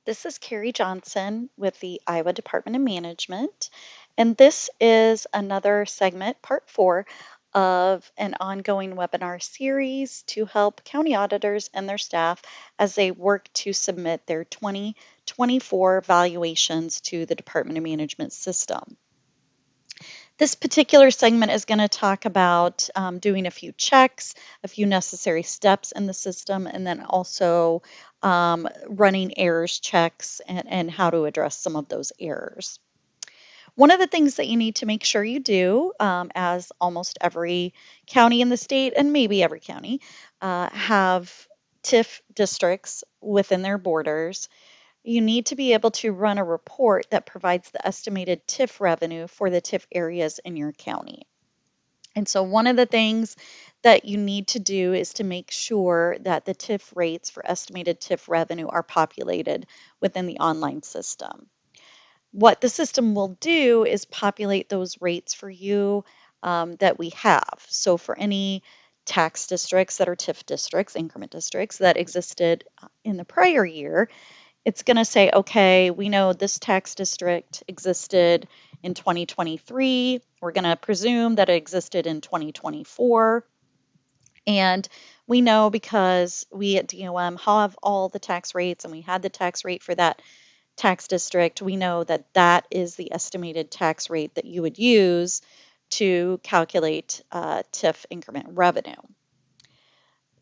This is Carrie Johnson with the Iowa Department of Management, and this is another segment, part 4, of an ongoing webinar series to help county auditors and their staff as they work to submit their 2024 valuations to the Department of Management system. This particular segment is going to talk about doing a few checks, a few necessary steps in the system, and then also running errors checks and how to address some of those errors. One of the things that you need to make sure you do, as almost every county in the state and maybe every county have TIF districts within their borders, you need to be able to run a report that provides the estimated TIF revenue for the TIF areas in your county. And so one of the things that you need to do is to make sure that the TIF rates for estimated TIF revenue are populated within the online system. What the system will do is populate those rates for you that we have. So for any tax districts that are TIF districts, increment districts that existed in the prior year, it's going to say, okay, we know this tax district existed in 2023. We're going to presume that it existed in 2024. And we know because we at DOM have all the tax rates and we had the tax rate for that tax district, we know that that is the estimated tax rate that you would use to calculate TIF increment revenue.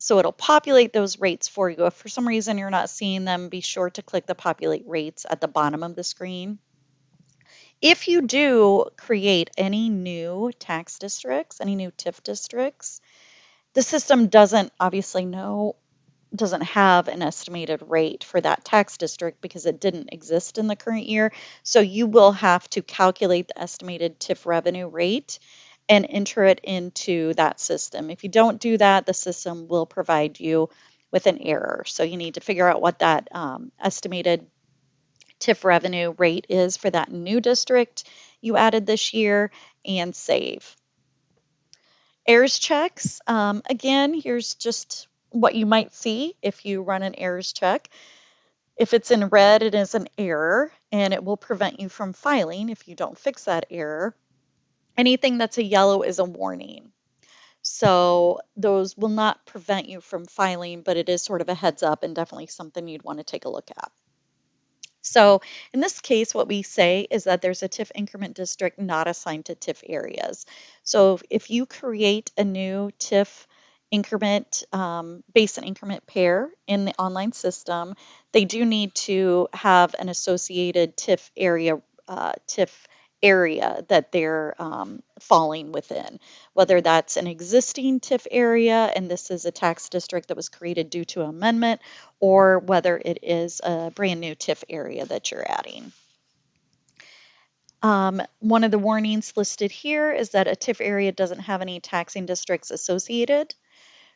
So it'll populate those rates for you. If for some reason you're not seeing them, be sure to click the populate rates at the bottom of the screen. If you do create any new tax districts, any new TIF districts, the system doesn't have an estimated rate for that tax district because it didn't exist in the current year. So you will have to calculate the estimated TIF revenue rate and enter it into that system. If you don't do that, the system will provide you with an error. So you need to figure out what that estimated TIF revenue rate is for that new district you added this year and save. Errors checks, again, here's just what you might see if you run an errors check. If it's in red, it is an error, and it will prevent you from filing if you don't fix that error. Anything that's a yellow is a warning. So those will not prevent you from filing, but it is sort of a heads up and definitely something you'd want to take a look at. So in this case, what we say is that there's a TIF increment district not assigned to TIF areas. So if you create a new TIF increment, base and increment pair in the online system, they do need to have an associated TIF area that they're falling within, whether that's an existing TIF area, and this is a tax district that was created due to amendment, or whether it is a brand new TIF area that you're adding. One of the warnings listed here is that a TIF area doesn't have any taxing districts associated.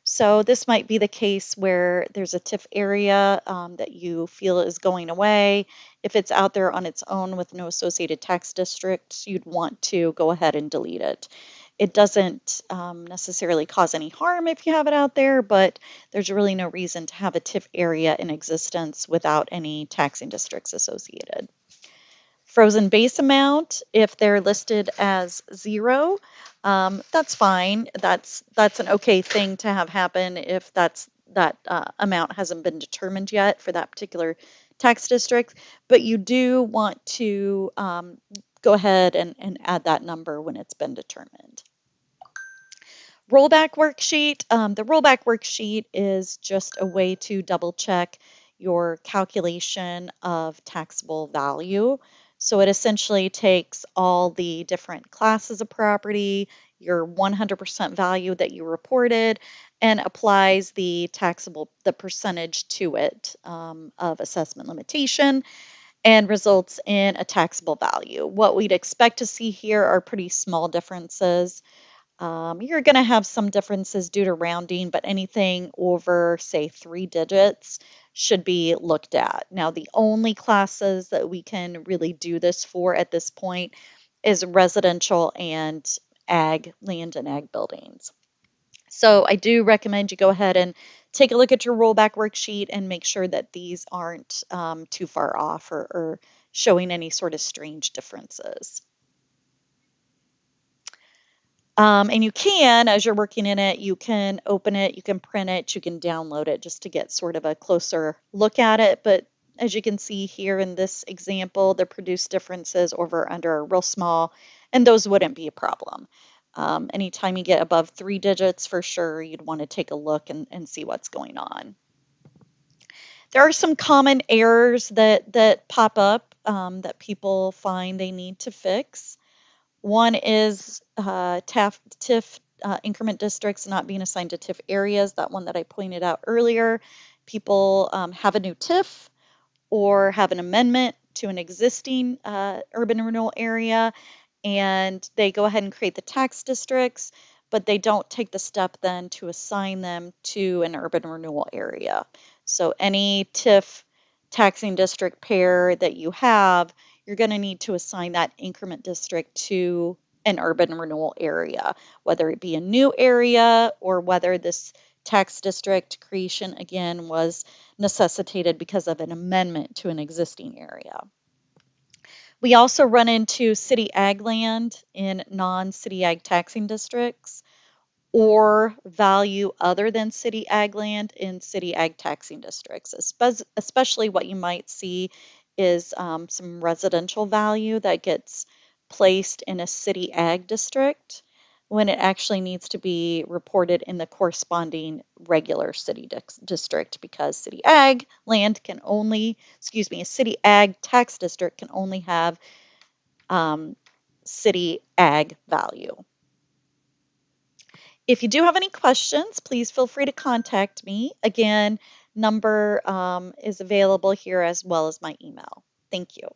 So this might be the case where there's a TIF area that you feel is going away. If it's out there on its own with no associated tax districts, you'd want to go ahead and delete it. It doesn't necessarily cause any harm if you have it out there, but there's really no reason to have a TIF area in existence without any taxing districts associated. Frozen base amount, if they're listed as 0, that's fine. That's an okay thing to have happen if that amount hasn't been determined yet for that particular tax district. But you do want to go ahead and add that number when it's been determined. Rollback worksheet. The rollback worksheet is just a way to double check your calculation of taxable value. So it essentially takes all the different classes of property, your 100% value that you reported, and applies the percentage to it of assessment limitation, and results in a taxable value. What we'd expect to see here are pretty small differences. You're going to have some differences due to rounding, but anything over, say, 3 digits should be looked at. Now, the only classes that we can really do this for at this point is residential and ag, land and ag buildings. So I do recommend you go ahead and take a look at your rollback worksheet and make sure that these aren't too far off or showing any sort of strange differences. And you can, as you're working in it, you can open it, you can print it, you can download it just to get sort of a closer look at it. But as you can see here in this example, the produce differences over or under are real small, and those wouldn't be a problem. Anytime you get above 3 digits, for sure, you'd want to take a look and see what's going on. There are some common errors that pop up that people find they need to fix. One is TIF increment districts not being assigned to TIF areas, that one that I pointed out earlier. People have a new TIF or have an amendment to an existing urban renewal area, and they go ahead and create the tax districts, but they don't take the step then to assign them to an urban renewal area. So any TIF taxing district pair that you have, you're going to need to assign that increment district to an urban renewal area, whether it be a new area or whether this tax district creation again was necessitated because of an amendment to an existing area. We also run into city ag land in non-city ag taxing districts or value other than city ag land in city ag taxing districts. Especially what you might see is some residential value that gets placed in a city ag district when it actually needs to be reported in the corresponding regular city district, because city ag land can only, a city ag tax district can only have city ag value. If you do have any questions, please feel free to contact me. Again, number is available here as well as my email. Thank you.